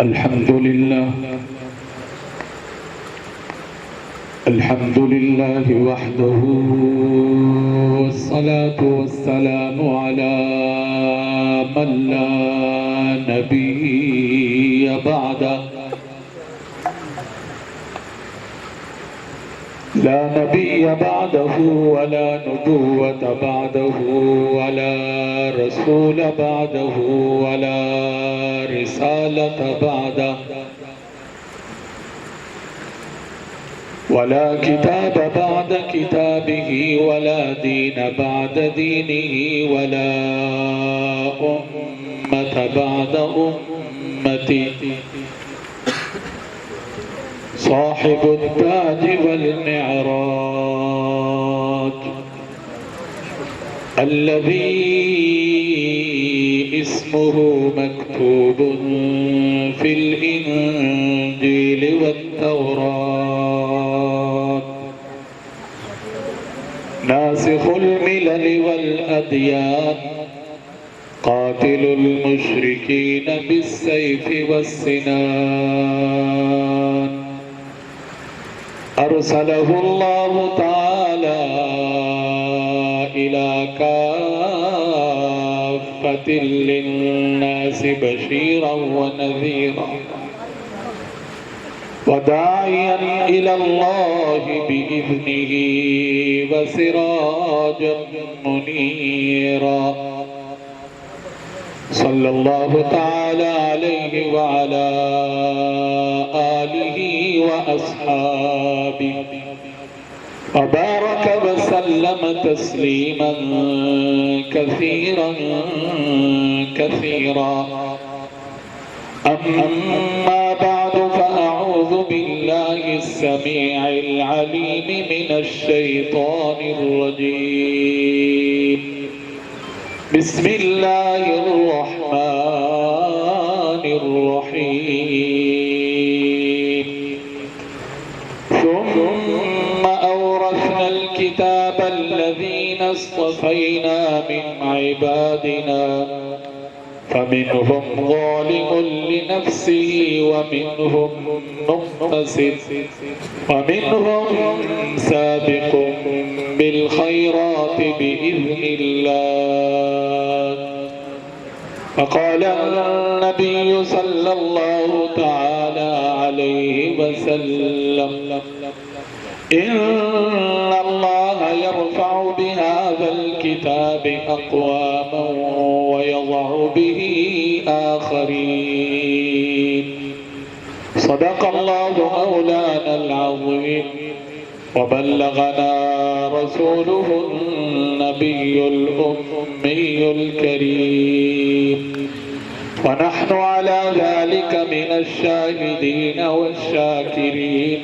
الحمد لله وحده، والصلاة والسلام على من لا نبي بعده، لا نبي بعده ولا نبوة بعده ولا رسول بعده ولا رسالة بعده ولا كتاب بعد كتابه ولا دين بعد دينه ولا أمة بعد أمته، صاحب التاج والمعراج الذي اسمه مكتوب في الإنجيل والتوراة، ناسخ الملل والأديان، قاتل المشركين بالسيف والسنان، أرسله الله تعالى إلى كافة للناس بشيرا ونذيرا وداعيا إلى الله بإذنه وسراجا منيرا، صلى الله تعالى عليه وعلى آله وأصحابه وبارك وسلم تسليما كثيرا كثيرا. أما بعد، فأعوذ بالله السميع العليم من الشيطان الرجيم. بسم الله الرحمن الرحيم. ثم أورثنا الكتاب الذين اصطفينا من عبادنا، فمنهم ظالم لنفسه ومنهم مقتصد ومنهم سابق بالخيرات بإذن الله. فقال النبي صلى الله تعالى عليه وسلم: إن الله يرفع بهذا الكتاب أقواما ويضع به آخرين. صدق الله مولانا العظيم، وبلغنا رسوله النبي الأمي الكريم، ونحن على ذلك من الشاهدين والشاكرين،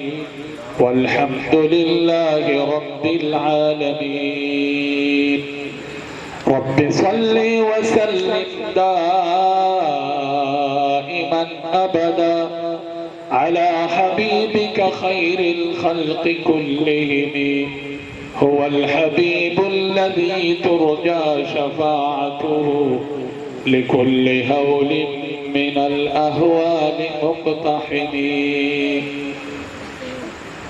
والحمد لله رب العالمين. رب صل وسلم دائما أبدا على حبيبك خير الخلق كلهم، هو الحبيب الذي ترجى شفاعته لكل هول من الأهوال مقتحمين.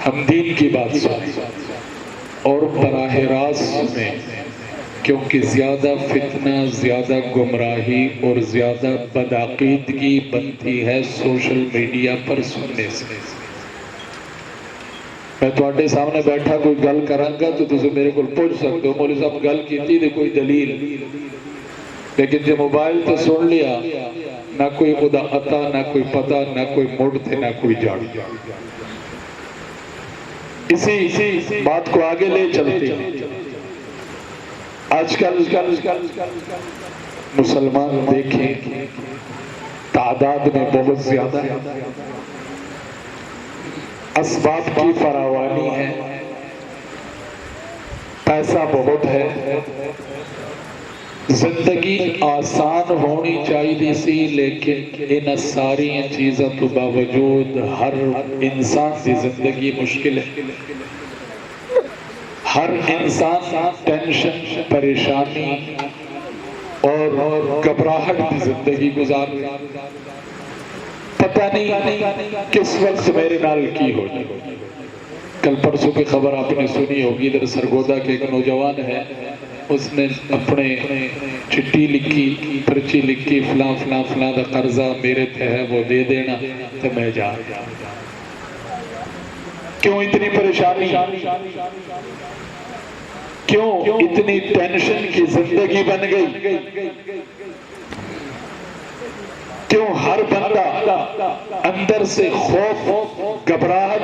ہم دین کی بات سنیں اور براہ راست میں، کیونکہ زیادہ فتنہ، زیادہ گمراہی اور زیادہ بدعقیدگی بنتی ہے سوشل میڈیا پر سننے سے۔ میں تواڈے سامنے بیٹھا کوئی گل کرانگا تو تسی میرے کو پوچھ سکتے ہو مولوی صاحب گل کیتی تے کوئی دلیل، لیکن جو موبائل تے سن لیا، نہ کوئی خدا عطا، نہ کوئی پتہ، نہ کوئی مڑ تھے، نہ کوئی جاڑ۔ اسی بات کو آگے لے چلتے ہیں۔ آج کل مسلمان دیکھیں تعداد میں بہت زیادہ ہے، اسباب کی فراوانی ہے، پیسہ بہت ہے، زندگی آسان ہونی چاہیے سی، لیکن ان ساری چیزوں تو باوجود ہر انسان کی زندگی مشکل ہے۔ ہر انسان ٹینشن، پریشانی اور گھبراہٹ کی زندگی گزار رہا ہے۔ پتہ نہیں کس وقت میرے نال کی ہو جائے۔ کل پرسوں کی خبر آپ نے سنی ہوگی، ادھر سرگودا کے ایک نوجوان ہے، اس نے اپنے چٹھی لکھی، پرچی لکھی، فلاں فلاں فلاں دا قرضہ میرے پہ ہے، وہ دے دینا تو میں جا۔ کیوں اتنی پریشانی؟ کیوں اتنی ٹینشن کی زندگی بن گئی؟ کیوں ہر بندہ اندر سے خوف، گھبراہٹ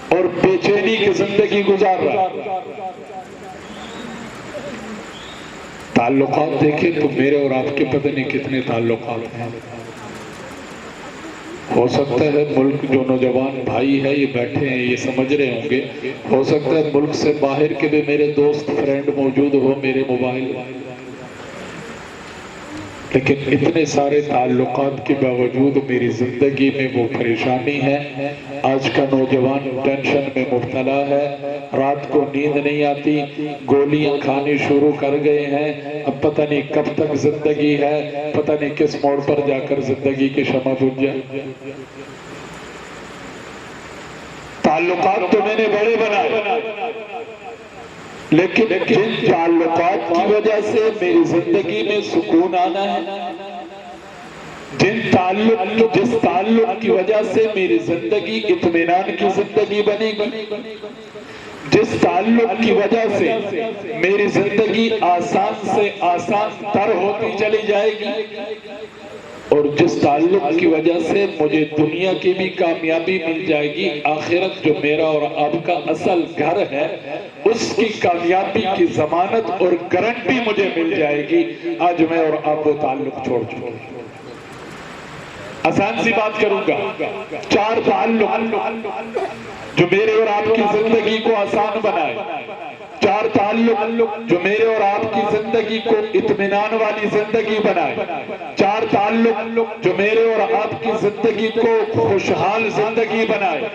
اور بے چینی کی زندگی گزار رہا ہے؟ تعلقات دیکھیں تو میرے اور آپ کے پتہ نہیں کتنے تعلقات ہیں۔ ہو سکتا ہے ملک جو نوجوان بھائی ہے یہ بیٹھے ہیں یہ سمجھ رہے ہوں گے، ہو سکتا ہے ملک سے باہر کے بھی میرے دوست فرینڈ موجود ہو میرے موبائل، لیکن اتنے سارے تعلقات کے باوجود میری زندگی میں وہ پریشانی ہے۔ آج کا نوجوان ٹینشن میں مبتلا ہے، رات کو نیند نہیں آتی، گولیاں کھانی شروع کر گئے ہیں، اب پتہ نہیں کب تک زندگی ہے، پتہ نہیں کس موڑ پر جا کر زندگی کی شمع بجھ جائے۔ تعلقات تو میں نے بڑے بنائے، لیکن جن تعلقات کی وجہ سے میری زندگی میں سکون آنا ہے، جس تعلق کی وجہ سے میری زندگی اطمینان کی زندگی بنے گی، جس تعلق کی وجہ سے میری زندگی آسان سے آسان تر ہوتی چلی جائے گی، اور جس تعلق کی وجہ سے مجھے دنیا کی بھی کامیابی مل جائے گی، آخرت جو میرا اور آپ کا اصل گھر ہے اس کی کامیابی کی ضمانت اور گارنٹی مجھے مل جائے گی، آج میں اور آپ وہ تعلق چھوڑ چکے۔ آسان سی بات کروں گا، 4 تعلق جو میرے اور آپ کی زندگی کو آسان بنائے، 4 تعلق جو میرے اور آپ کی زندگی کو اطمینان والی زندگی بنائے، 4 تعلق جو میرے اور آپ کی زندگی کو خوشحال زندگی بنائے،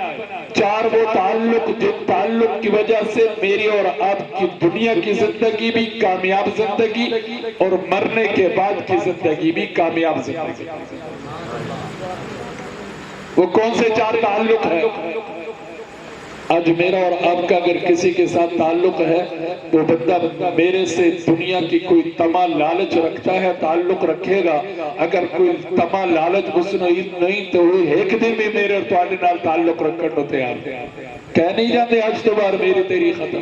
4 وہ تعلق جن تعلق کی وجہ سے میری اور آپ کی دنیا کی زندگی بھی کامیاب زندگی اور مرنے کے بعد کی زندگی بھی کامیاب زندگی۔ وہ کون سے 4 تعلق ہیں؟ آج میرا اور آپ کا اگر کسی کے ساتھ تعلق ہے، وہ بندہ میرے سے دنیا کی کوئی طمع لالچ رکھتا ہے تعلق رکھے گا، اگر کوئی طمع لالچ اس نہیں تو وہ ایک دن بھی میرے اور تواڈے نال تعلق رکھن نو تیار کہہ نہیں جاتے آج تو بار میری تیری ختم۔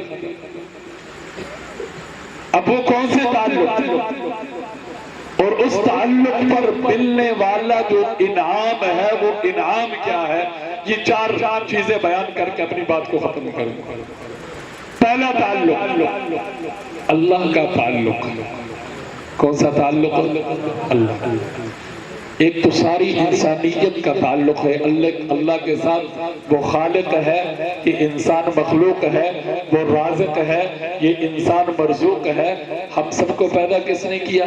اب وہ کون سے تعلق اور اس تعلق پر ملنے والا جو انعام ہے وہ انعام کیا ہے، یہ 4 چیزیں بیان کر کے اپنی بات کو ختم کروں۔ پہلا تعلق اللہ کا تعلق۔ کون سا تعلق؟ اللہ۔ ایک تو ساری انسانیت کا تعلق ہے اللہ کے ساتھ، وہ خالق ہے، یہ انسان مخلوق ہے، وہ رازق ہے، یہ انسان مرزوق ہے۔ ہم سب کو پیدا کس نے کیا؟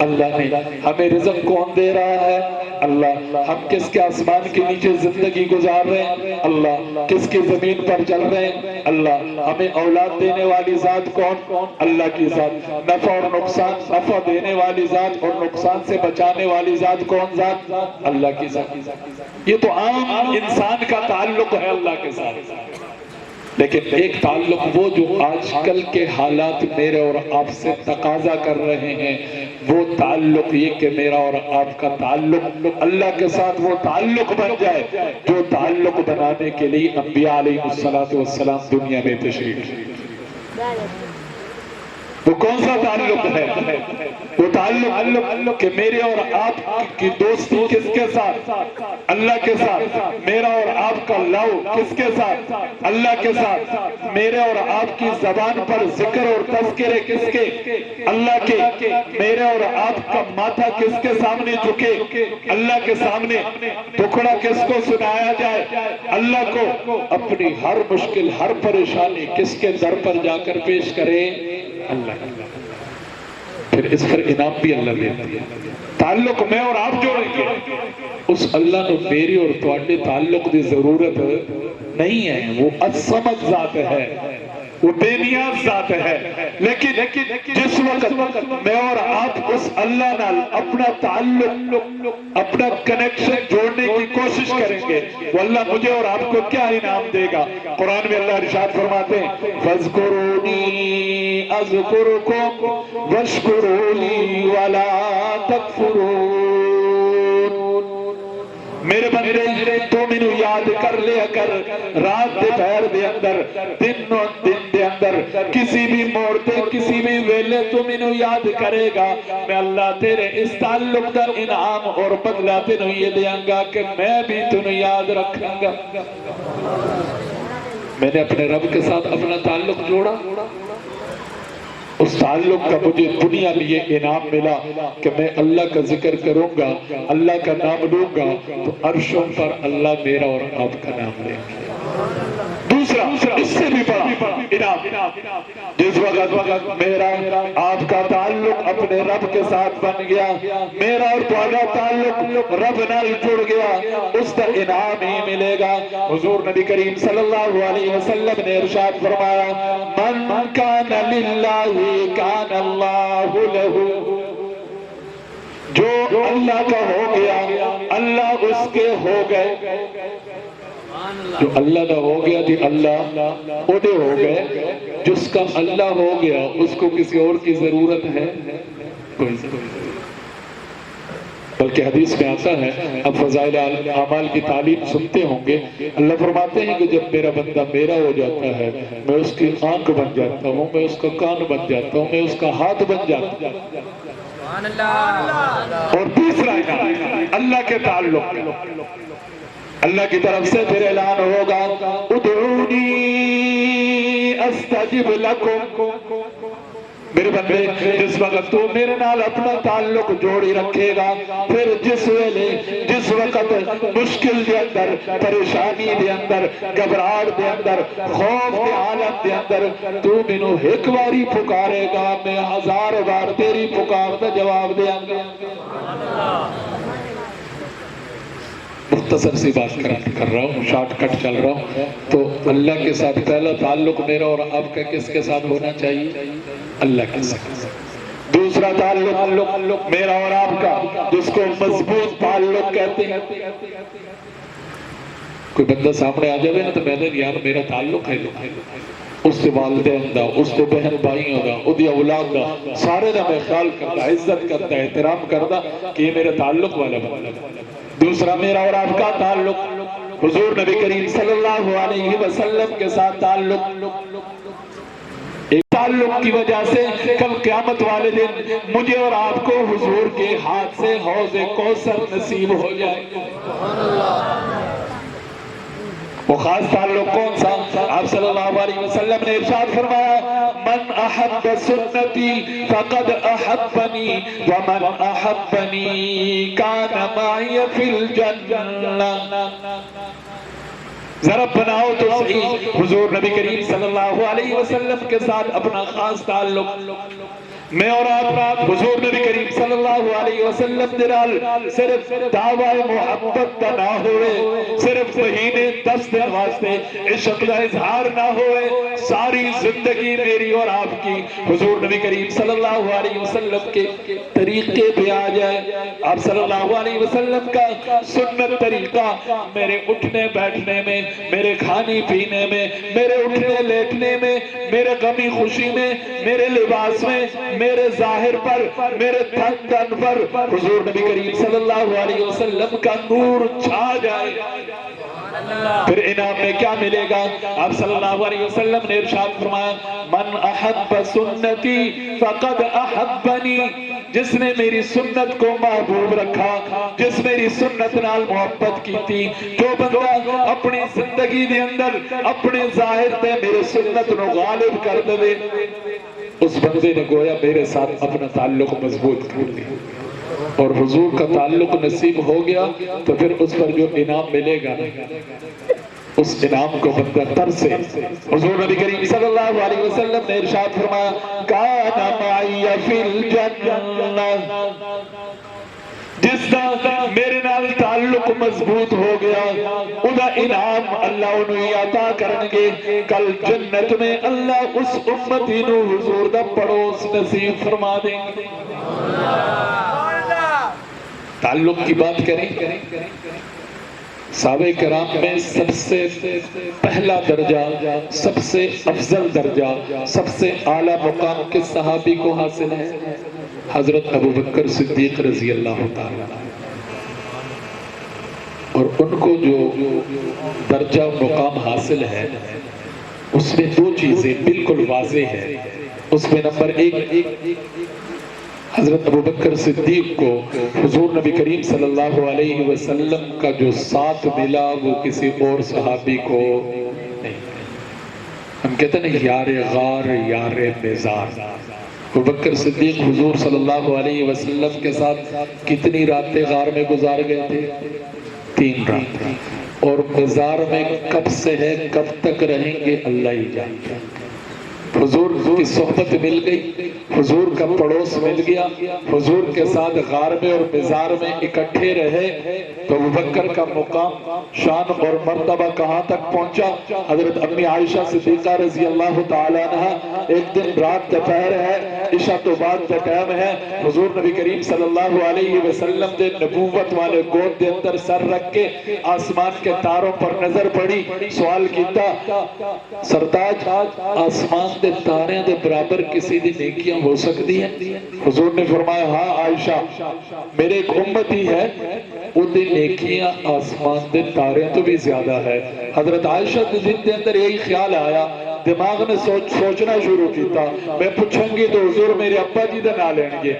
اللہ نے۔ ہمیں رزق کون دے رہا ہے؟ اللہ ہم کس کے آسمان کے نیچے زندگی گزار رہے ہیں، اللہ کس کی زمین پر چل رہے ہیں، اللہ ہمیں اولاد دینے والی ذات کون؟ اللہ کی ذات۔ نفع اور نقصان، نفع دینے والی ذات اور نقصان سے بچانے والی ذات کون ذات؟ اللہ کی ذات۔ یہ تو عام انسان کا تعلق ہے اللہ کے ساتھ، لیکن ایک تعلق وہ جو آج کل کے حالات میرے اور آپ سے تقاضا کر رہے ہیں، وہ تعلق یہ کہ میرا اور آپ کا تعلق اللہ کے ساتھ وہ تعلق بن جائے جو تعلق بنانے کے لیے انبیاء علیہ السلام دنیا میں تشریف لائے۔ وہ کون سا تعلق ہے؟ وہ تعلق کہ میرے اور آپ کی دوستی کس کے ساتھ؟ اللہ کے ساتھ۔ میرا اور آپ کا لو کس کے ساتھ؟ اللہ کے ساتھ۔ میرے اور آپ کی زبان پر ذکر اور تذکرے کس کے؟ اللہ کے۔ میرے اور آپ کا ماتھا کس کے سامنے جھکے؟ اللہ کے سامنے۔ ٹکڑا کس کو سنایا جائے؟ اللہ کو۔ اپنی ہر مشکل، ہر پریشانی کس کے در پر جا کر پیش کرے؟ اللہ۔ پھر اس پر انعام بھی اللہ دیتی ہے۔ تعلق میں اور آپ جوڑیں گے، اس اللہ نے میری اور تواڈے تعلق دی ضرورت نہیں ہے، وہ الصمد ذات ہے، وہ بے نیاز ذات ہے۔ لیکن جس وقت میں اور آپ اس اللہ نال اپنا تعلق، اپنا کنیکشن جوڑنے کی کوشش کریں گے، وہ اللہ مجھے اور آپ کو کیا انعام دے گا؟ قرآن میں اللہ ارشاد فرماتے ہیں فَاذْكُرُونِي أَذْكُرُكُمْ وَاشْكُرُوا لِي وَلَا تَكْفُرُونَ۔ میرے بندے تو مینوں یاد کر لیا کر، رات دے پہر دے اندر، دن دے اندر، کسی بھی موڑ تے کسی بھی ویلے تو مینوں یاد کرے گا، میں اللہ تیرے اس تعلق دا انعام اور بدلہ تینوں یہ دیاں گا کہ میں بھی تینوں یاد رکھاں گا۔ میں نے اپنے رب کے ساتھ اپنا تعلق جوڑا، اس تعلق کا مجھے دنیا میں یہ انعام ملا کہ میں اللہ کا ذکر کروں گا، اللہ کا نام لوں گا تو عرشوں پر اللہ میرا اور آپ کا نام لیں گے۔ دوسرا اس سے بھی بڑا انعام، جس وقت میرا آپ کا تعلق اپنے رب کے ساتھ بن گیا، میرا اور تمہارا تعلق رب نال جڑ گیا، اس کا انعام ہی ملے گا۔ حضور نبی کریم صلی اللہ علیہ وسلم نے ارشاد فرمایا من کان للہ کان اللہ لہ، جو اللہ کا ہو گیا اللہ اس کے ہو گئے، جو اللہ کا ہو گیا جی اللہ اودے ہو گئے، جس کا اللہ ہو گیا اس کو کسی اور کی ضرورت ہے کوئی؟ بلکہ حدیث میں آتا ہے، اب فضائل اعمال کی تعلیم سنتے ہوں گے، اللہ فرماتے ہیں کہ جب میرا بندہ میرا ہو جاتا ہے میں اس کی آنکھ بن جاتا ہوں، میں اس کا کان بن جاتا ہوں، میں اس کا ہاتھ بن جاتا ہوں۔ اور تیسرا اللہ کے تعلق، اللہ کی طرف سے پھر اعلان ہوگا ادعونی استجب لکم۔ میرے بندے جس وقت تو میرے نال اپنا تعلق جوڑی رکھے گا، پھر جس ویلے جس وقت مشکل دے اندر، پریشانی دے اندر، گھبراہٹ دے اندر، خوف دے حالت دے اندر تو مینوں ایک باری پکارے گا، میں 1000 بار تیری پکار دا جواب دے گا۔ مختصر سی بات کر رہا ہوں، شارٹ کٹ چل رہا ہوں۔ تو اللہ کے ساتھ پہلا تعلق میرا اور آپ کا کس کے ساتھ ہونا چاہیے؟ اللہ کے ساتھ۔ دوسرا تعلق میرا اور آپ کا جس کو مضبوط تعلق کہتے ہیں، کوئی بندہ سامنے آ جائے نا تو میں نے یار میرا تعلق ہے اس سے والدین دا، اس سے بہن بھائیوں دا، اس دی اولاد دا، سارے دا میں خیال کرتا، عزت کرتا، احترام کرتا کہ یہ میرے تعلق والا بندہ۔ دوسرا میرا اور آپ کا تعلق حضور نبی کریم صلی اللہ علیہ وسلم کے ساتھ تعلق، ایک تعلق کی وجہ سے کل قیامت والے دن مجھے اور آپ کو حضور کے ہاتھ سے حوض کوثر نصیب ہو جائے۔ وہ خاص تعلق کون سا؟ آپ صلی اللہ علیہ وسلم نے ارشاد فرمایا من احب سنتی فقد احبنی ومن احبنی کان معی فی الجنہ۔ ذرا بناؤ تو صحیح، حضور نبی کریم صلی اللہ علیہ وسلم کے ساتھ اپنا خاص تعلق۔ میں اور آپ حضور نبی کریم صلی اللہ علیہ وسلم دلال صرف دعوی محبت کا نہ ہوئے، صرف مہینے 10 دن واسطے عشق کا اظہار نہ ہوئے، ساری زندگی میری اور آپ کی حضور نبی کریم صلی اللہ علیہ وسلم کے طریقے پہ آ جائے۔ آپ صلی اللہ علیہ وسلم کا سنت طریقہ میرے اٹھنے بیٹھنے میں، میرے کھانے پینے میں، میرے اٹھنے لیٹنے میں، میرے غمی خوشی میں، میرے لباس میں، میرے ظاہر پر، میرے تن تن پر حضور نبی کریم صلی اللہ علیہ وسلم کا نور چھا جائے۔ پھر انعام میں کیا ملے گا؟ آپ صلی اللہ علیہ وسلم نے ارشاد فرمایا من احب سنتی فقد احبنی، جس نے میری سنت کو محبوب رکھا، جس میری سنت نال محبت کی تھی، جو بندہ اپنی زندگی دے اندر اپنے ظاہر تے میرے سنت نو غالب کر دے، اس بندے نے گویا میرے ساتھ اپنا تعلق مضبوط کر دیا، اور حضور کا تعلق نصیب ہو گیا تو پھر اس پر جو انعام ملے گا اس انعام کو بندہ ترسے۔ حضور نبی کریم صلی اللہ علیہ وسلم نے ارشاد فرمایا کان معی فی الجنہ، جس کا میرے نال تعلق مضبوط ہو گیا ادا انعام اللہ انہوں عطا کرنگے، کل جنت میں اللہ اس امتی نو حضور دا پڑوس نصیب فرما دیں گے۔ تعلق کی بات کریں، صحابہ کرام میں سب سے پہلا درجہ، سب سے افضل درجہ، سب سے اعلیٰ مقام کس صحابی کو حاصل ہے؟ حضرت ابو بکر صدیق رضی اللہ تعالیٰ، اور ان کو جو درجہ مقام حاصل ہے اس میں دو چیزیں بالکل واضح ہیں۔ اس میں نمبر ایک، حضرت ابو بکر صدیق کو حضور نبی کریم صلی اللہ علیہ وسلم کا جو ساتھ ملا وہ کسی اور صحابی کو نہیں۔ ہم کہتے ہیں یار غار یار مزار، ابو بکر صدیق حضور صلی اللہ علیہ وسلم کے ساتھ کتنی راتیں غار میں گزار گئے تھے؟ 3 راتیں، اور مزار میں کب سے ہے کب تک رہیں گے اللہ ہی جانتا۔ حضور کی صحبت مل گئی، حضور کا پڑوس مل گیا، حضور کے ساتھ غار میں اور مزار میں اکٹھے رہے تو ابو بکر کا مقام، شان اور مرتبہ کہاں تک پہنچا؟ حضرت امی عائشہ صدیقہ رضی اللہ تعالیٰ عنہ ایک دن رات دوپہر ہے، عشاء تو بعد کا ٹائم ہے، حضور نبی کریم صلی اللہ علیہ وسلم دے نبوت والے گود دے اندر سر رکھ کے آسمان کے تاروں پر نظر پڑی، سوال کیتا سرتاج آسمان دے تارے دے برابر کسی دی نیکیاں ہو سکتی ہیں؟ حضور نے فرمایا ہاں عائشہ، میرے ایک امتی ہے ان دی نیکیاں آسمان دے تارے تو بھی زیادہ ہے۔ حضرت عائشہ دے دل دے اندر یہی خیال آیا، دماغ نے سوچنا شروع کیتا میں پوچھیں گی تو حضور میرے ابا جی دا نہ لیں گے۔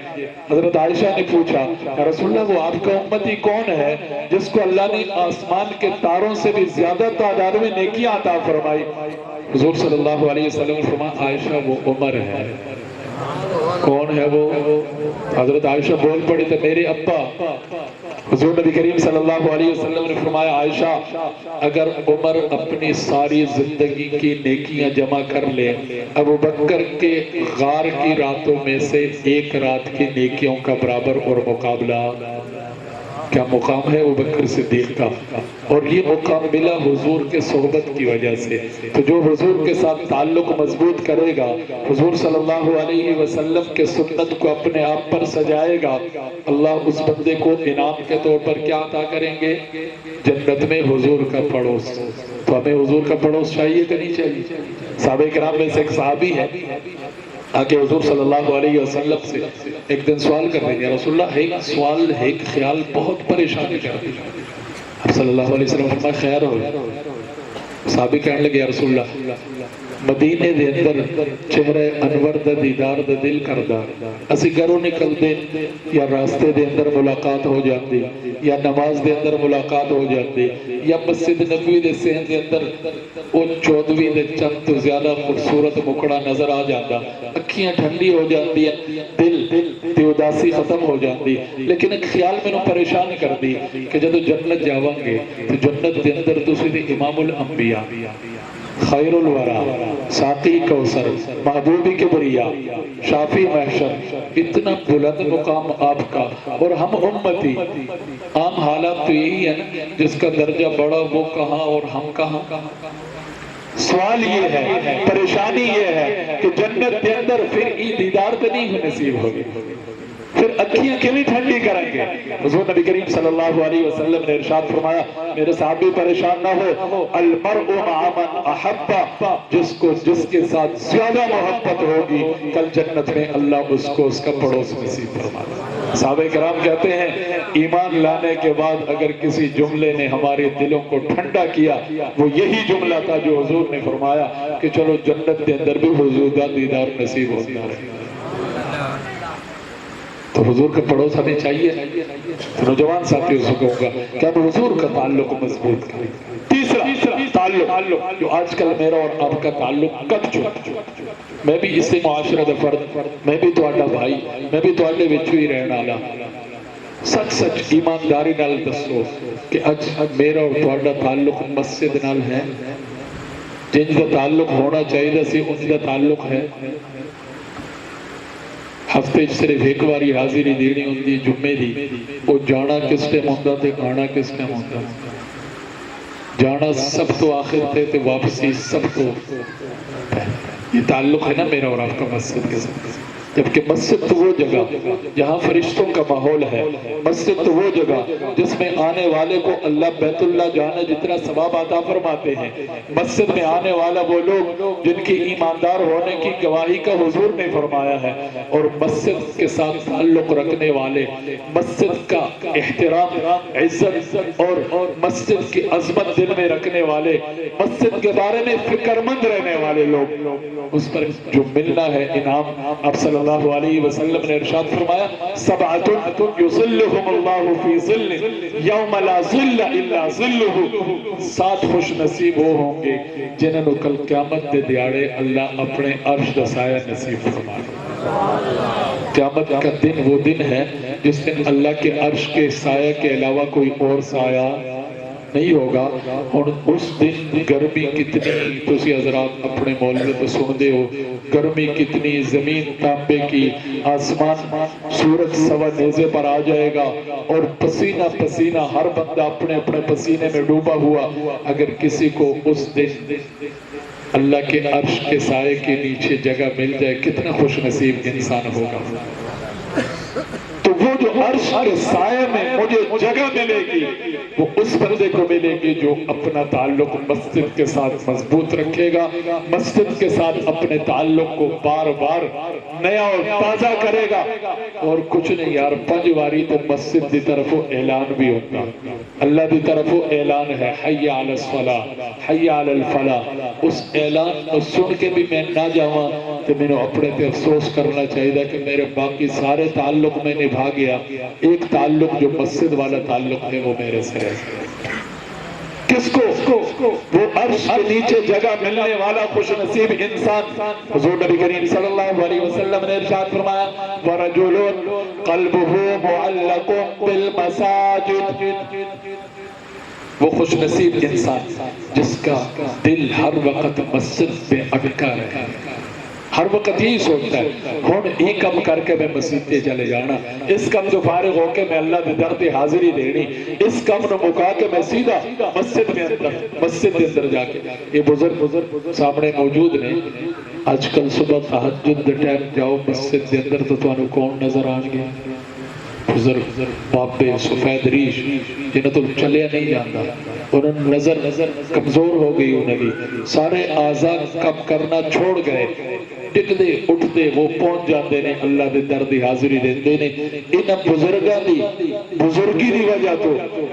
حضرت عائشہ نے پوچھا یا رسول اللہ وہ آپ کا امتی کون ہے جس کو اللہ نے آسمان کے تاروں سے بھی زیادہ تعداد میں نیکیاں عطا فرمائی؟ حضور صلی اللہ علیہ وسلم نے فرمایا عائشہ وہ عمر ہے۔ کون ہے وہ؟ حضرت عائشہ بول پڑی تو میرے ابا۔ حضور نبی کریم صلی اللہ علیہ وسلم نے فرمایا عائشہ اگر عمر اپنی ساری زندگی کی نیکیاں جمع کر لے ابو بکر کے غار کی راتوں میں سے ایک رات کی نیکیوں کا برابر اور مقابلہ، کیا مقام ہے ابو بکر صدیق کا، اور یہ مقام ملا حضور کے صحبت کی وجہ سے۔ تو جو حضور کے ساتھ تعلق مضبوط کرے گا، حضور صلی اللہ علیہ وسلم کے سنت کو اپنے آپ پر سجائے گا، اللہ اس بندے کو انعام کے طور پر کیا عطا کریں گے؟ جنت میں حضور کا پڑوس۔ تو ہمیں حضور کا پڑوس چاہیے کہ نہیں چاہیے؟ صحابہ کرام میں سے ایک صحابی ہے آگے حضور صلی اللہ علیہ وسلم سے ایک دن سوال کر رہے ہیں، رسول اللہ ایک سوال ایک خیال بہت پریشانی کر رہے ہیں۔ اب صلی اللہ علیہ وسلم فرمایا خیر ہو۔ صحابی کہنے لگے یا رسول اللہ مدینے دے اندر چہرہ انور دا دیدار دا دل کردہ، اسی گھروں نکل دے یا راستے دے اندر ملاقات ہو جاندی یا نماز دے اندر ملاقات ہو جاندی یا مسجد نبوی دے سہن دے اندر او چودوی دے چند تو زیادہ خوبصورت مکڑا نظر آ جاندہ، اکھیاں ٹھنڈی ہو جاندی ہیں، دل تے اداسی ختم ہو جاندی۔ لیکن ایک خیال میں نو پریشان کر دی کہ جدو جنت جاوانگے تو جنت دے اندر تسی دے امام الانبیاء خیر الورا، ساقی کوثر، محبوبی کبریا، شافی محشر، اتنا بلند مقام آپ کا، اور ہم امتی، عام حالات تو یہی ہے نا، جس کا درجہ بڑا وہ کہاں اور ہم کہاں۔ سوال یہ ہے، پریشانی یہ ہے کہ جنت کے اندر پھر دیدار تو نہیں نصیب ہوگی، پھر اکھیاں کیوں ٹھنڈی کریں گے؟ حضور نبی کریم صلی اللہ علیہ وسلم نے ارشاد فرمایا، میرے صحابی پریشان نہ ہو، المرء مع من احب، جس کے ساتھ زیادہ محبت ہوگی کل جنت میں اللہ اس کو اس کا پڑوس نصیب فرماتا۔ صحابہ کرام کہتے ہیں ایمان لانے کے بعد اگر کسی جملے نے ہمارے دلوں کو ٹھنڈا کیا وہ یہی جملہ تھا جو حضور نے فرمایا کہ چلو جنت کے اندر بھی حضور کا دیدار نصیب ہوتا رہے۔ تو حضور کا پڑوس ہمیں چاہیے۔ تو نوجوان ساتھیوں سے کہوں گا کہ ہم حضور کا تعلق مضبوط کریں۔ تیسرا تعلق جو آج کل میرا اور آپ کا تعلق کٹ چکا، میں بھی اس سے معاشرہ دا فرد، میں بھی تہاڈا بھائی، میں بھی تہاڈے وچوں ہی رہن والا، سچ ایمانداری نال دسو کہ اج میرا اور تہاڈا تعلق مسجد نال ہے؟ جن دا تعلق ہونا چاہیے سی ان دا تعلق ہے؟ ہفتے صرف ایک باری حاضری دینی ہوندی جمعے دی، وہ جانا کس ٹائم ہوندا تے آنا کس ٹائم ہوندا؟ جانا سب تو آخر تے تے واپسی سب تو پہلے۔ یہ تعلق ہے نا میرا اور آپ کا مسجد کے ساتھ۔ جبکہ مسجد تو وہ جگہ جہاں فرشتوں کا ماحول ہے، مسجد تو وہ جگہ جس میں آنے والے کو اللہ بیت اللہ جانا جتنا ثواب عطا فرماتے ہیں۔ مسجد میں آنے والا وہ لوگ جن کی ایماندار ہونے کی گواہی کا حضور نے فرمایا ہے، اور مسجد کے ساتھ تعلق رکھنے والے، مسجد کا احترام، عزت اور مسجد کی عظمت دل میں رکھنے والے، مسجد کے بارے میں فکر مند رہنے والے لوگ، اس پر جو ملنا ہے انعام، آپ صلی اللہ علیہ وسلم نے ارشاد فرمایا سبعۃ یظلھم اللہ فی ظلہ یوم لا ظل الا ظلہ، 7 خوش نصیب وہ ہوں گے جنہوں نے کل قیامت دے دیاڑے اللہ اپنے عرش دا سایہ نصیب فرمائے۔ قیامت کا دن وہ دن ہے جس دن اللہ کے عرش کے سایہ کے علاوہ کوئی اور سایہ نہیں ہوگا، اور اس دن گرمی کتنی، تسی حضرات اپنے مولوی تو سن دے ہو، گرمی کتنی، زمین تانبے کی، آسمان سورج سوا نیزے پر آ جائے گا، اور پسینہ پسینہ ہر بندہ اپنے اپنے پسینے میں ڈوبا ہوا۔ اگر کسی کو اس دن اللہ کے عرش کے سائے کے نیچے جگہ مل جائے کتنا خوش نصیب انسان ہوگا۔ تو وہ جو عرش کے سائے میں مجھے جگہ ملے گی وہ اس بندے کو ملے گی جو اپنا تعلق مسجد کے ساتھ مضبوط رکھے گا، مسجد کے ساتھ اپنے تعلق کو بار بار نیا اور تازہ کرے گا۔ اور کچھ نہیں یار، 5 باری تو مسجد دی طرف اعلان بھی ہوتا، اللہ دی طرف اعلان ہے حی علی الصلاۃ حی علی الفلاح۔ اس اعلان کو سن کے بھی میں نہ جاواں تو میں نے اپنے پہ افسوس کرنا چاہیے کہ میرے باقی سارے تعلق میں نبھا گیا، ایک تعلق جو مسجد والا تعلق ہے وہ میرے سے ہے۔ کس کو؟ وہ عرش کے نیچے جگہ ملنے والا خوش نصیب انسان۔ حضور نبی کریم صلی اللہ علیہ وسلم نے ارشاد فرمایا وَرَجُلٌ قَلْبُهُ مُعَلَّقٌ بِالْمَسَاجِدِ، وہ خوش نصیب انسان جس کا دل ہر وقت مسجد میں اٹکا رہے، ہر وقت یہی سوچتا ہے ہون یہ کم کر کے میں مسجد تے چلے جانا، اس کم جو فارغ ہو کے میں اللہ دے در تے حاضری دینی، اس کم نو مکا کے میں سیدھا مسجد کے اندر جا کے۔ یہ بزرگ سامنے موجود نے، آج کل صبح تہجد دے ٹائم جاؤ مسجد کے اندر تو تانوں کون نظر آن گے؟ بزرگ بابے سفید ریش جنہوں تو چلے نہیں جاندہ، انہوں نظر کمزور ہو گئی، انہوں نے سارے اعضاء کم کرنا چھوڑ گئے، ٹک دے اٹھ دے وہ پہنچ جاندے نے اللہ دے در دی حاضری دیندے نے۔ انہاں بزرگاں دی بزرگی دی وجہ تو،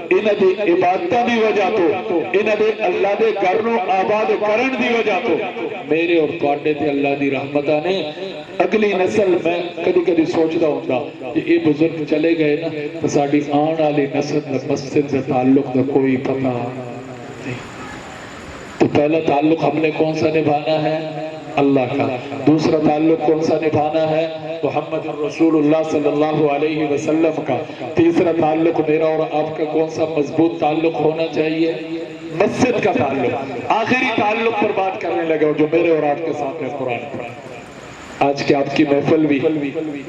انہاں دی عبادتاں دی وجہ تو، انہاں دے اللہ دے گھر نو آباد کرن دی وجہ تو میرے اور تواڈے تے اللہ دی رحمتاں نے اگلی نسل، میں کدی سوچدا ہوندا کہ یہ بزرگ چلے گئے نا تو ساڈی آن والی نسل دا مسجد سے تعلق دا کوئی پتہ نہیں۔ تو پہلا تعلق ہم نے کون سا نبھانا ہے؟ اللہ کا۔ دوسرا تعلق کون سا نبھانا ہے؟ محمد رسول اللہ صلی اللہ علیہ وسلم کا۔ تیسرا تعلق میرا اور آپ کا کون سا مضبوط تعلق ہونا چاہیے؟ مسجد کا تعلق، آخری تعلق پر بات کرنے لگا جو میرے اور آپ کے سامنے قرآن پر۔ آج کی آپ کی محفل بھی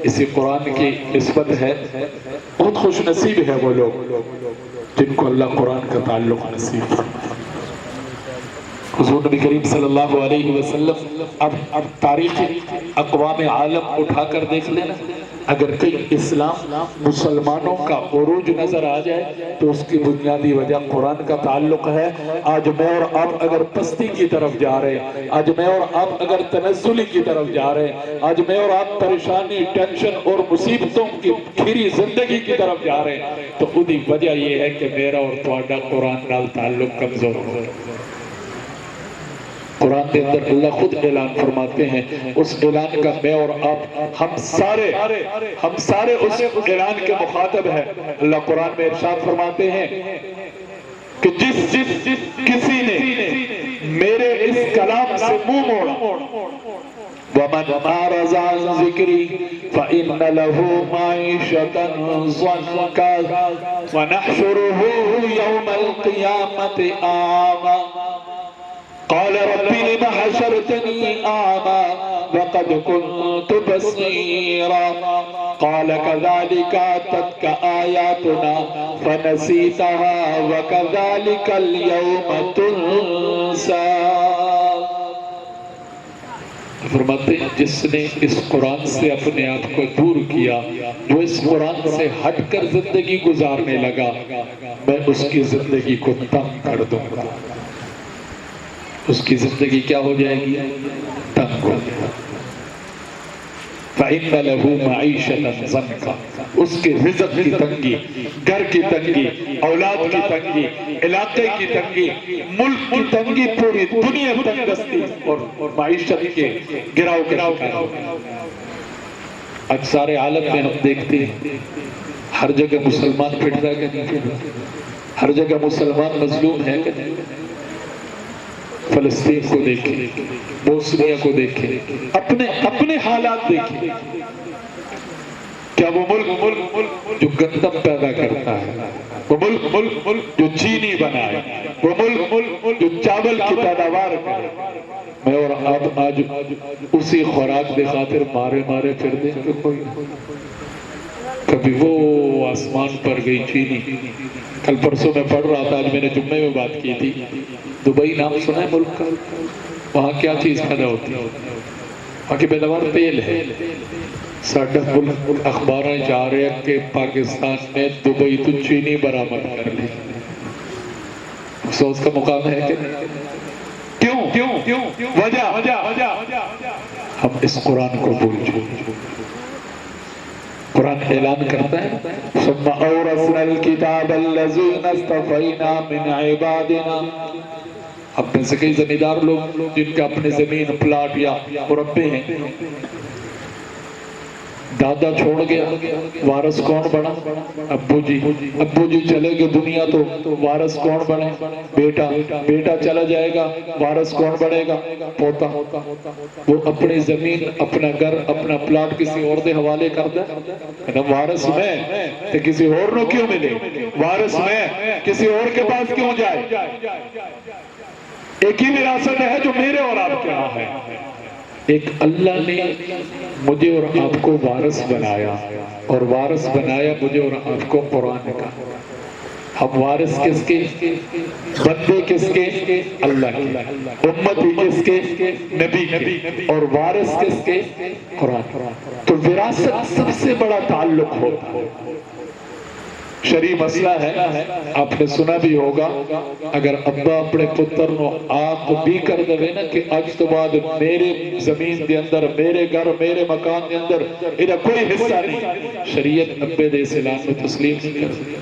اسی قرآن کی نسبت ہے۔ بہت خوش نصیب ہے وہ لوگ جن کو اللہ قرآن کا تعلق نصیب فرمائے۔ حضور نبی کریم صلی اللہ علیہ وسلم اب تاریخ اقوام عالم اٹھا کر دیکھ لینا، اگر کئی اسلام مسلمانوں کا عروج نظر آ جائے تو اس کی بنیادی وجہ قرآن کا تعلق ہے۔ آج میں اور آپ اگر پستی کی طرف جا رہے ہیں، آج میں اور آپ اگر تنزلی کی طرف جا رہے ہیں، آج میں اور آپ پریشانی، ٹینشن اور مصیبتوں کی گھری زندگی کی طرف جا رہے ہیں، تو خودی وجہ یہ ہے کہ میرا اور تھوڑا قرآن نال تعلق کمزور ہو۔ قرآن کے اندر اللہ خود اعلان فرماتے ہیں، اس اعلان کا میں اور آپ ہم سارے اس اعلان کے مخاطب ہیں۔ اللہ قرآن میں ارشاد فرماتے ہیں کہ جس کسی نے میرے اس کلام سے منہ موڑا، وَمَنْ أَعْرَضَ عَنْ ذِكْرِي فَإِنَّ لَهُ مَعِيشَةً ضَنكًا وَنَحْشُرُهُ يَوْمَ الْقِيَامَةِ أَعْمَى قال رب لم حشرتني أعمى وقد كنت بصيرا قال كذلك أتتك آياتنا فنسيتها وكذلك اليوم تنسى۔ فرماتے ہیں جس نے اس قرآن سے اپنے آپ کو دور کیا، جو اس قرآن سے ہٹ کر زندگی گزارنے لگا، میں اس کی زندگی کو تنگ کر دوں گا۔ اس کی زندگی کیا ہو جائے گی؟ تنگ ہو جائے گی۔ فَإِنَّ لَهُ مَعِيشَةً ضَنكًا، اس کے رزق کی تنگی، گھر کی تنگی، اولاد کی تنگی، علاقے کی تنگی، ملک کی تنگی، پوری دنیا تنگ دستی اور معیشت کے گراؤ کے شکار۔ آج سارے عالم میں ہم دیکھتے ہیں ہر جگہ مسلمان پھٹ رہا ہے کہ نہیں پھٹ رہا، ہر جگہ مسلمان مظلوم ہے کہ نہیں۔ فلسطین کو دیکھیں، بوسنیا کو دیکھیں، اپنے حالات دیکھیں۔ کیا وہ ملک جو گندم پیدا کرتا ہے، وہ ملک جو چینی بنائے، وہ ملک جو چاول کی پیداوار کرے، میں اور آپ آج اسی خوراک دے خاطر مارے پھر دیں کہ کوئی کبھی وہ آسمان پر گئی چینی۔ کل پرسوں میں پڑھ رہا تھا، آج میں نے جمعے میں بات کی تھی، دبئی نام سنا ہے ملک کا؟ وہاں کیا چیز پیدا ہوتی ہے؟ وہاں کی پیداوار تیل ہے۔ ساڈا ملک اخباریں جا رہے ہیں کہ پاکستان نے دبئی تو چینی برآمد کر لی۔ افسوس کا مقام ہے کہ کیوں وجہ ہم اس قرآن کو بھول چکے۔ قرآن اعلان کرتا ہے ثم اورثنا الكتاب الذين اصطفينا من عبادنا۔ اپنے سے کئی زمیندار لوگ جن کا اپنے زمین پلاٹ یا مربع ہیں، دادا چھوڑ گیا، وارث کون بنا؟ ابو جی چلے گئے دنیا تو وارث کون بنے؟ بیٹا چلا جائے گا، وارث کون بنے گا؟ پوتا۔ وہ اپنی زمین، اپنا گھر، اپنا پلاٹ کسی اور دے حوالے کر دے، وارث میں تو کسی اور نو کیوں ملے؟ وارث میں کسی اور کے پاس کیوں جائے؟ ایک ہی وراثت ہے جو میرے اور آپ کے ہاں ہے۔ ایک اللہ نے مجھے اور آپ کو وارث بنایا، اور وارث بنایا مجھے اور آپ کو قرآن کا۔ ہم وارث کس کے؟ بندے کس کے؟ اللہ کے۔ امتی کس کے؟ نبی کے۔ اور وارث کس کے؟ قرآن۔ تو وراثت سب سے بڑا تعلق ہوتا ہے۔ شرعی مسئلہ ہے، آپ نے سنا بھی ہوگا، اگر ابا اپنے پتر نو آنکھ بھی کر دے نا کہ آج تو بعد میرے زمین دے اندر، میرے گھر، میرے مکان دے اندر ادھر کوئی حصہ نہیں، شریعت ابے دے اسلام میں تسلیم نہیں کرتی۔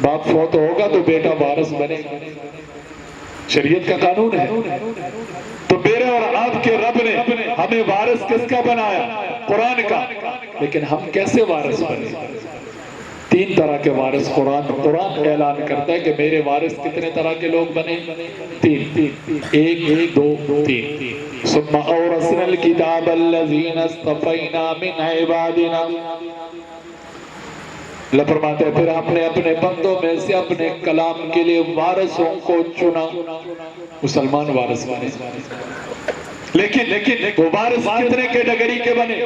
باپ فوت ہوگا تو بیٹا وارث بنے گا، شریعت کا قانون ہے۔ تو میرے اور آپ کے رب نے ہمیں وارث کس کا بنایا؟ قرآن کا۔ لیکن ہم کیسے وارث بنے؟ تین طرح کے وارث قرآن اعلان کرتا ہے کہ میرے وارث کتنے طرح کے لوگ بنے؟ تین، ایک دو تین۔ ثم اورثنا الكتاب الذين اصطفينا من عبادنا۔ اللہ فرماتے ہیں پھر ہم نے اپنے بندوں میں سے اپنے کلام کے لیے وارثوں کو چنا، مسلمان وارث بنے، لیکن وہ وارث کتنے کیٹیگری کے بنے؟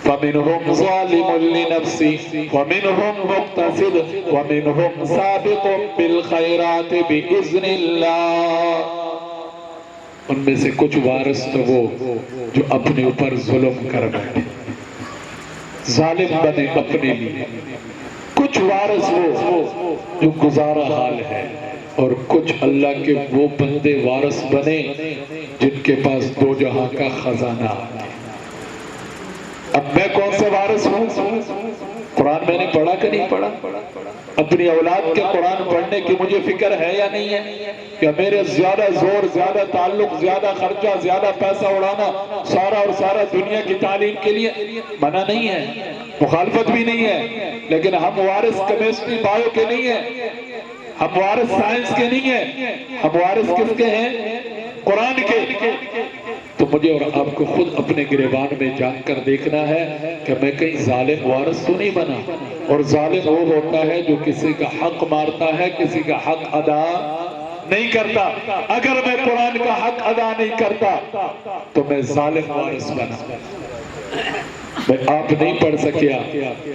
فَمِنْهُمْ ظَالِمٌ لِنَفْسِهِ وَمِنْهُمْ مُقْتَصِدٌ وَمِنْهُمْ سَابِقٌ بِالْخَيْرَاتِ بِإِذْنِ اللَّهِ۔ ان میں سے کچھ وارث تو وہ جو اپنے اوپر ظلم کر بیٹھے، ظالم بنے اپنے لیے، کچھ وارث وہ جو گزارا حال ہے، اور کچھ اللہ کے وہ بندے وارث بنے جن کے پاس دو جہاں کا خزانہ۔ اب میں کون سے وارث ہوں؟ قرآن میں نے پڑھا کہ نہیں پڑھا؟ اپنی اولاد کے قرآن پڑھنے کی مجھے فکر ہے یا نہیں ہے؟ کہ میرے زیادہ زور، زیادہ تعلق، زیادہ خرچہ، زیادہ پیسہ اڑانا سارا اور سارا دنیا کی تعلیم کے لیے؟ منع نہیں ہے، مخالفت بھی نہیں ہے، لیکن ہم وارث کیمسٹری بایو کے نہیں ہیں، ہم وارث سائنس کے نہیں ہیں، ہم وارث کس کے ہیں؟ قرآن کے۔ تو مجھے اور آپ کو خود اپنے گریبان میں جان کر دیکھنا ہے کہ میں کہیں ظالم وارث تو نہیں بنا۔ اور ظالم وہ ہوتا ہے جو کسی کا حق مارتا ہے، کسی کا حق ادا نہیں کرتا۔ اگر میں قرآن کا حق ادا نہیں کرتا تو میں ظالم وارث بنا۔ میں آپ نہیں پڑھ سکیا،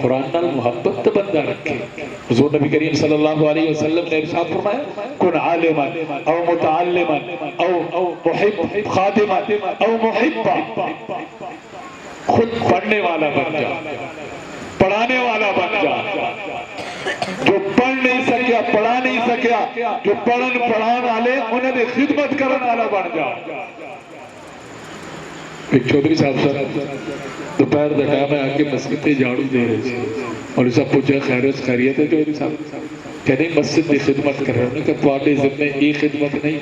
قرآن نال محبت بندہ رکھے۔ حضور نبی کریم صلی اللہ علیہ وسلم نے ارشاد فرمایا کن عالما او متعلما او محب خادما او محبا، خود پڑھنے والا بن جا، پڑھانے والا بن جا۔ جو پڑھ نہیں سکیا، پڑھا نہیں سکیا، جو پڑھن پڑھان والے انہیں دے خدمت کرن والا بن جا۔ ایک چودھری صاحب دوپہر دا ٹائم ہے، آ کے مسجد تے جھاڑو دے رہے تھے، اور صاحب پوچھا خیریت ہے چودھری صاحب؟ کہ نہیں مسجد کی خدمت کر رہے ہیں۔ کہ تواڈے ذمے یہ خدمت نہیں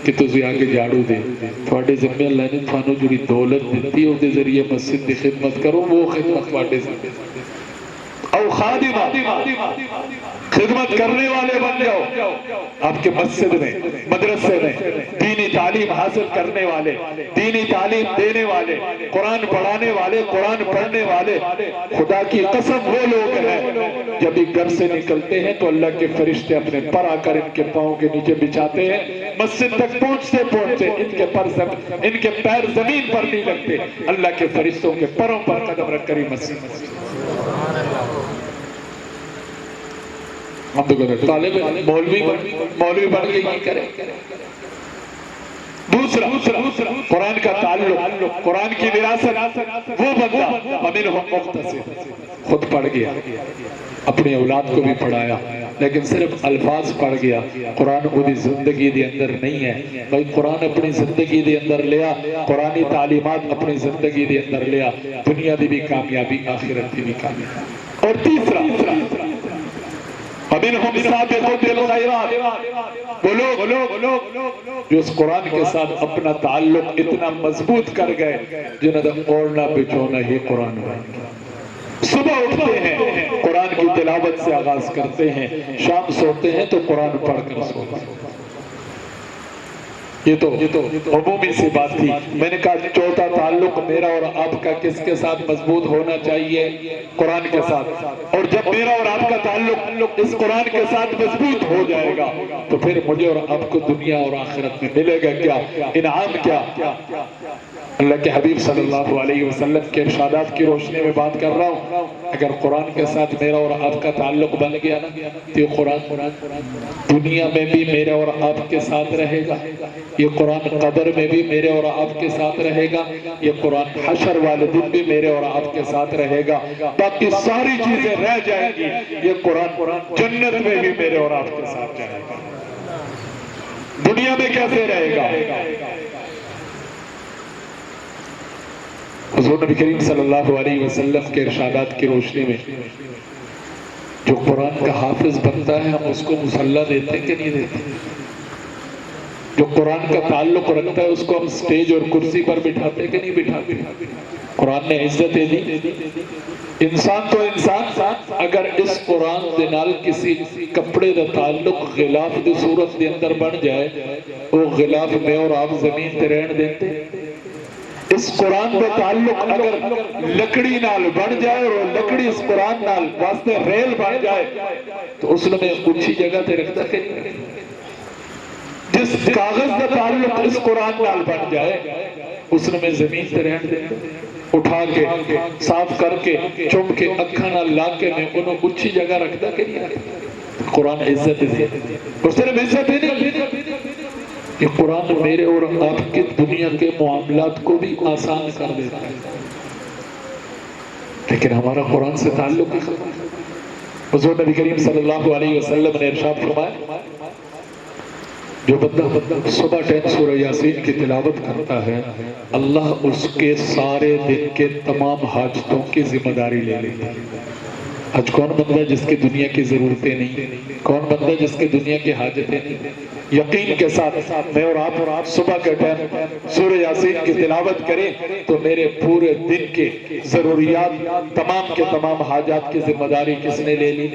کہ تسی آ کے جھاڑو دے، تواڈے ذمے اللہ نے تھانوں جڑی دولت دیتی ہے اس دے ذریعے مسجد کی خدمت کرو، وہ خدمت تواڈے ذمے۔ او خادمہ، خدمت کرنے والے بن جاؤ، آپ کے مسجد میں، مدرسے میں دینی تعلیم حاصل کرنے والے، دینی تعلیم دینے والے، قرآن پڑھانے والے، قرآن پڑھنے والے۔ خدا کی قسم وہ لوگ ہیں جب بھی گھر سے نکلتے ہیں تو اللہ کے فرشتے اپنے پر آ کر ان کے پاؤں کے نیچے بچھاتے ہیں، مسجد تک پہنچتے ان کے پیر زمین پر نہیں لگتے، اللہ کے فرشتوں کے پروں پر قدم رکھ کر ہی مسجد۔ ہم تو کہتے ہیں طالب مولوی بن کے یہ کرے۔ دوسرا قرآن کا تعلق، قرآن کی وراثت، وہ بندہ وَمِنْهُمْ مُقْتَصِدٌ، خود پڑھ گیا، اپنی اولاد کو بھی پڑھایا، لیکن صرف الفاظ پڑھ گیا، قرآن اُدھی زندگی دے اندر نہیں ہے۔ بھائی قرآن اپنی زندگی دے اندر لیا، قرآنی تعلیمات اپنی زندگی دے اندر لیا، دنیا دی بھی کامیابی، آخرت دی بھی کامیابی۔ اور تیسرا وَمِنْهُمْ سَابِقٌ بِالْخَيْرَاتِ، وہ لوگ جو اس قرآن کے ساتھ اپنا تعلق اتنا مضبوط کر گئے جنہوں نے اوڑھنا بچھونا ہی قرآن ہے۔ صبح اٹھتے ہیں قرآن کی تلاوت سے آغاز کرتے ہیں، شام سوتے ہیں تو قرآن پڑھ کر سوتے ہیں۔ یہ تو عمومی سی بات تھی۔ میں نے کہا چوتھا تعلق میرا اور آپ کا کس کے ساتھ مضبوط ہونا چاہیے؟ قرآن کے ساتھ۔ اور جب میرا اور آپ کا تعلق اس قرآن کے ساتھ مضبوط ہو جائے گا تو پھر مجھے اور آپ کو دنیا اور آخرت میں ملے گا کیا؟ انعام کیا؟ اللہ کے حبیب صلی اللہ علیہ وسلم کے ارشادات کی روشنی میں بات کر رہا ہوں۔ اگر قرآن کے ساتھ میرا اور آپ کا تعلق بن گیا نا تو یہ قرآن دنیا میں بھی میرے اور آپ کے ساتھ رہے گا، یہ قرآن قبر میں بھی میرے اور آپ کے ساتھ رہے گا، یہ قرآن حشر والے دن بھی میرے اور آپ کے ساتھ رہے گا، باقی ساری چیزیں رہ جائیں گی، یہ قرآن جنت میں بھی میرے اور آپ کے ساتھ جائے گا۔ دنیا میں کیسے رہے گا؟ حضور نبی کریم صلی اللہ علیہ وسلم کے ارشادات کی روشنی میں جو قرآن کا حافظ بنتا ہے ہم اس کو مصلی دیتے کہ نہیں دیتے؟ جو قرآن کا تعلق رکھتا ہے اس کو ہم سٹیج اور کرسی پر بٹھاتے کہ نہیں بٹھاتے؟ قرآن نے عزت دی۔ انسان تو انسان اگر اس قرآن دے نال کسی کپڑے دا تعلق غلاف دی صورت دے اندر بن جائے وہ غلاف میں اور آپ زمین تے رہن دیتے؟ اس قرآن کا تعلق اگر لکڑی نال بن جائے اور لکڑی اس قرآن نال واسطے ریل بن جائے تو اس میں اچھی جگہ تے رکھتا کہ جس کاغذ کا تعلق اس قرآن نال بن جائے اس میں زمین تے رہن دے اٹھا کے صاف کر کے چم کے اکھاں نال لا کے میں انہوں اچھی جگہ رکھتا کہ نہیں؟ قرآن عزت ہے اور صرف عزت ہے نہیں، یہ قرآن میرے اور آپ کے دنیا کے معاملات کو بھی آسان کر دیتا ہے، لیکن ہمارا قرآن سے تعلق ہے۔ حضور نبی کریم صلی اللہ علیہ وسلم نے ارشاد فرمایا جو بندہ صبح ٹائم سورہ یاسین کی تلاوت کرتا ہے اللہ اس کے سارے دن کے تمام حاجتوں کی ذمہ داری لے لیتا ہے۔ آج کون بندہ جس کی دنیا کی ضرورتیں نہیں، کون بندہ جس کی دنیا کی حاجتیں نہیں؟ یقین کے ساتھ میں اور آپ صبح کے ٹائم سورہ یاسین کی تلاوت کریں تو میرے پورے دن کے ضروریات تمام کے تمام حاجات کی ذمہ داری کس نے لے لی؟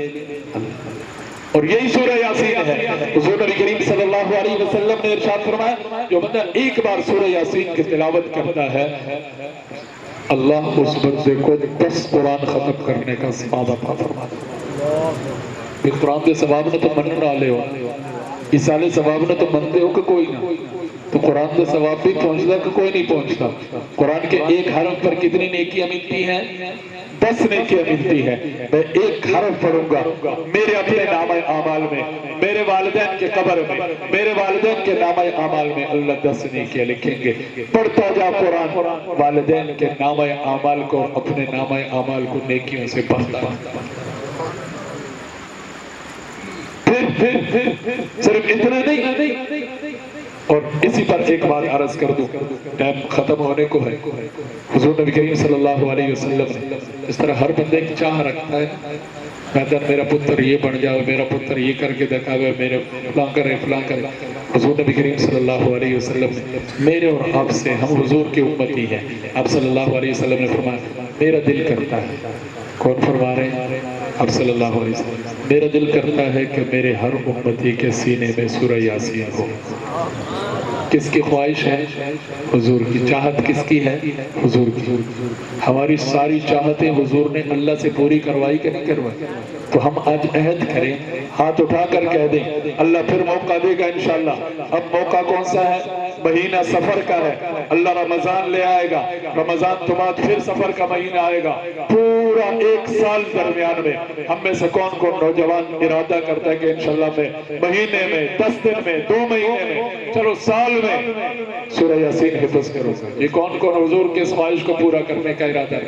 اور یہی سورہ یاسین ہے۔ حضور نبی کریم صلی اللہ علیہ وسلم نے ارشاد فرمایا جو بندہ ایک بار سورہ یاسین کی تلاوت کرتا ہے اللہ اس بندے کو 10 قرآن ختم کرنے کا ثواب عطا فرماتا ہے۔ یہ قرآن کے ثواب نہ تو منن والے ہو، اس سالے ثواب نہ تو منتے ہو کہ کوئی نہ، تو قرآن کا ثواب بھی پہنچتا کہ کوئی نہیں پہنچتا۔ قرآن کے ایک حرف پر کتنی نیکیاں ملتی ہیں؟ 10 نیکیاں ملتی ہیں۔ میں ایک حرف پڑھوں گا میرے اپنے نامہ اعمال میں، میرے والدین کے قبر میں، میرے والدین کے نامہ اعمال میں اللہ 10 نیکیاں لکھیں گے۔ پڑھتا جا قرآن، والدین کے نامہ اعمال کو اپنے نامہ اعمال کو نیکیوں سے بڑھتا پھر صرف اتنا نہیں، اور اسی پر ایک بات عرض کر دوں، ٹائم ختم ہونے کو ہے۔ حضور نبی کریم صلی اللہ علیہ وسلم نے اس طرح ہر بندے کی چاہ رکھتا ہے کہتا ہے میرا پتر یہ بن جائے، میرا پتر یہ کر کے دکھاوے، میرے فلاں کرے فلاں کرے۔ حضور نبی کریم صلی اللہ علیہ وسلم نے میرے اور آپ سے، ہم حضور کی امتی ہیں، آپ صلی اللہ علیہ وسلم نے فرمایا میرا دل کرتا ہے، کون فرما رہے ہیں؟ آپ صلی اللہ علیہ وسلم، میرا دل کرتا ہے کہ میرے ہر امتی کے سینے میں سورہ یاسین ہو۔ کس کی خواہش ہے؟ حضور کی۔ چاہت کس کی ہے؟ حضور کی۔ ہماری ساری چاہتیں حضور نے اللہ سے پوری کروائی کہ نہیں کروائی؟ تو ہم آج عہد کریں، ہاتھ اٹھا کر کہہ دیں اللہ پھر موقع دے گا انشاءاللہ۔ اب موقع کون سا ہے؟ مہینہ سفر کا ہے، اللہ رمضان لے آئے گا، رمضان تو بعد پھر سفر کا مہینہ آئے گا، پورا 1 سال درمیان میں ہم میں سے کون کون نوجوان ارادہ کرتا ہے کہ انشاءاللہ میں مہینے میں 10 دن میں 2 مہینے میں چلو سال میں سورہ یاسین حفظ کرو گا؟ یہ کون کون حضور کے اس خواہش کو پورا کرنے کا ارادہ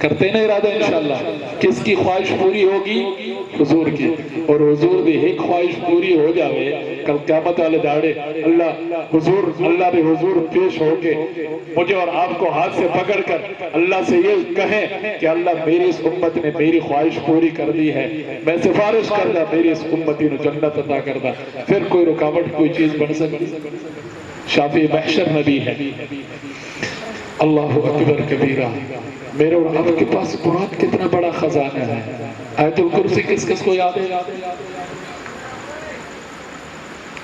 کرتے ہیں نا ارادہ انشاءاللہ؟ کس کی خواہش پوری ہوگی؟ حضور کی۔ اور حضور دی ایک خواہش پوری ہو جاوے کل قیامت والے داڑے اللہ بھی حضور پیش ہو کے مجھے اور آپ کو ہاتھ سے پکڑ کر اللہ سے یہ کہیں کہ اللہ میری اس امت نے میری خواہش پوری کر دی ہے، میں سفارش کردہ میری اس امتی نے جنت عطا کردہ، پھر کوئی رکاوٹ کوئی چیز بن سکتی؟ شافی محشر نبی ہے۔ اللہ اکبر کبیرہ۔ میرے اور آپ کے پاس قرآن کتنا بڑا خزانہ ہے۔ آیت الکرسی کس کس کو یاد ہے؟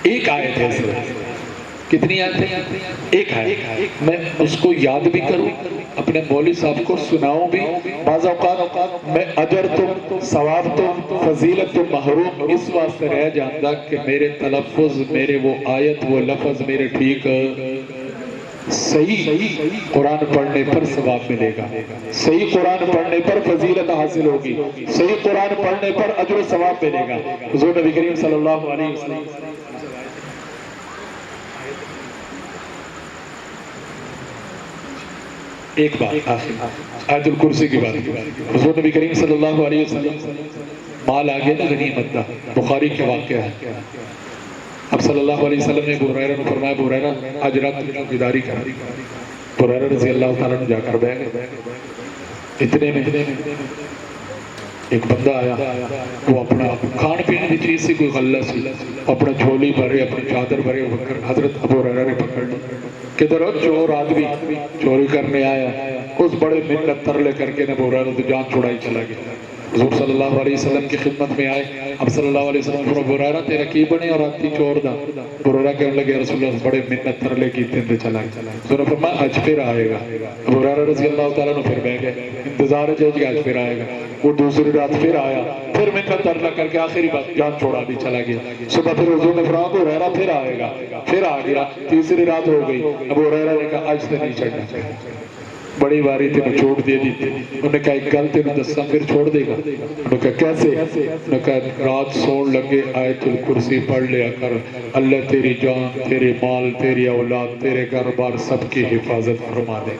ایک آیت ہے صرف۔ کتنی آیت ہے؟ ایک آیت۔ میں اس کو یاد بھی کروں، اپنے مولوی صاحب کو سناؤں بھی، بعض اوقات میں اجر تو ثواب تو فضیلت تو محروم اس واسطے رہ جاندہ کہ میرے تلفظ، میرے وہ آیت وہ لفظ میرے ٹھیک صحیح قرآن پڑھنے پر ثواب ملے گا، صحیح قرآن پڑھنے پر فضیلت حاصل ہوگی، صحیح قرآن پڑھنے پر اجر و ثواب ملے گا۔ حضور نبی کریم صلی اللہ علیہ وسلم ایک بات آیت الکرسی کی بات، حضور نبی کریم صلی اللہ علیہ وسلم مال آگے نا غنیمت دا، بخاری کے واقعہ ہے۔ اب صلی اللہ علیہ وسلم نے ابو ہریرہ نے فرمایا ابو ہریرہ آج رات تجھے بیداری کر۔ ابو ہریرہ رضی اللہ تعالیٰ نے جا کر بیٹھ گئے۔ اتنے میں ایک بندہ آیا، وہ اپنا کھان پینے کی چیز سے کوئی غلہ سی، اپنا جھولی بھرے اپنی چادر بھرے، حضرت ابو ہریرہ نے پکڑ لی۔ کدھر چور آدمی چوری کرنے آیا، اس بڑے منت ترلے کر کے ابو ہریرہ تو جان چھڑائی چلا گیا۔ حضور صلی اللہ علیہ وسلم کی خدمت میں آئے. اب صلی اللہ علیہ وسلم فرمایا ابو ہریرہ تیرا کی بنے اور آتی چور دا. ابو ہریرہ کہنے لگے رسول اللہ بڑے منت ترلے کی تندے چلا گئے. حضور نے فرمایا اج پھر آئے گا. ابو ہریرہ رضی اللہ تعالیٰ عنہ پھر بیٹھ گئے, انتظار ہے کہ آج پھر آئے گا. وہ دوسری رات پھر آیا, پھر منت ترلا کر کے آخری بات جان چھوڑا بھی چلا گیا. صبح پھر حضور نے فرمایا ابو ہریرہ پھر آئے گا, پھر آ گیا. تیسری رات ہو گئی. ابو ہریرہ نے کہا آج سے نہیں چڑھنا چاہیے, بڑی باری تینوں چھوڑ دے دی تھی. انہوں نے کہا ایک گل تینوں دساں پھر چھوڑ دے گا. انہوں نے کہا کیسے؟ انہوں نے کہا رات سون لگے آیت الکرسی پڑھ لیا کر, اللہ تیری جان, تیرے مال, تیری اولاد, تیرے گھر بار سب کی حفاظت فرما دے.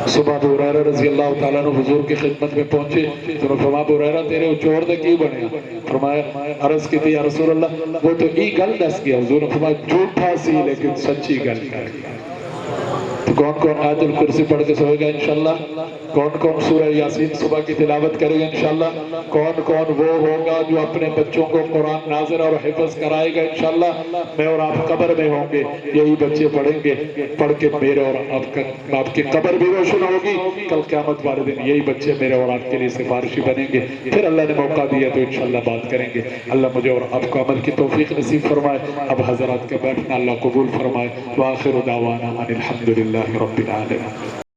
صبح ابو ہریرہ رضی اللہ تعالیٰ عنہ حضور کی خدمت میں پہنچے تو فرمایا ابو ہریرہ تیرے چور دے کی بنیا؟ فرمایا عرض کی تھی یا رسول اللہ وہ تو ای گل دس گیا. حضور نے فرمایا جھوٹا سی لیکن سچی گل کر گیا. تو کون کون آیت الکرسی پڑھ کے سوئے گا انشاءاللہ؟ کون کون سورہ یاسین صبح کی تلاوت کرے گا انشاءاللہ؟ کون کون وہ ہوگا جو اپنے بچوں کو قرآن ناظر اور حفظ کرائے گا انشاءاللہ؟ میں اور آپ قبر میں ہوں گے, یہی بچے پڑھیں گے, پڑھ کے میرے اور آپ کی قبر بھی روشن ہوگی. کل قیامت والے دن یہی بچے میرے اور آپ کے لیے سفارشی بنیں گے. پھر اللہ نے موقع دیا تو انشاءاللہ بات کریں گے. اللہ مجھے اور آپ کو عمل کی توفیق نصیب فرمائے. اب حضرات کا بیٹھنا اللہ قبول فرمائے. وآخر دعوانا ان الحمدللہ رب العالمین.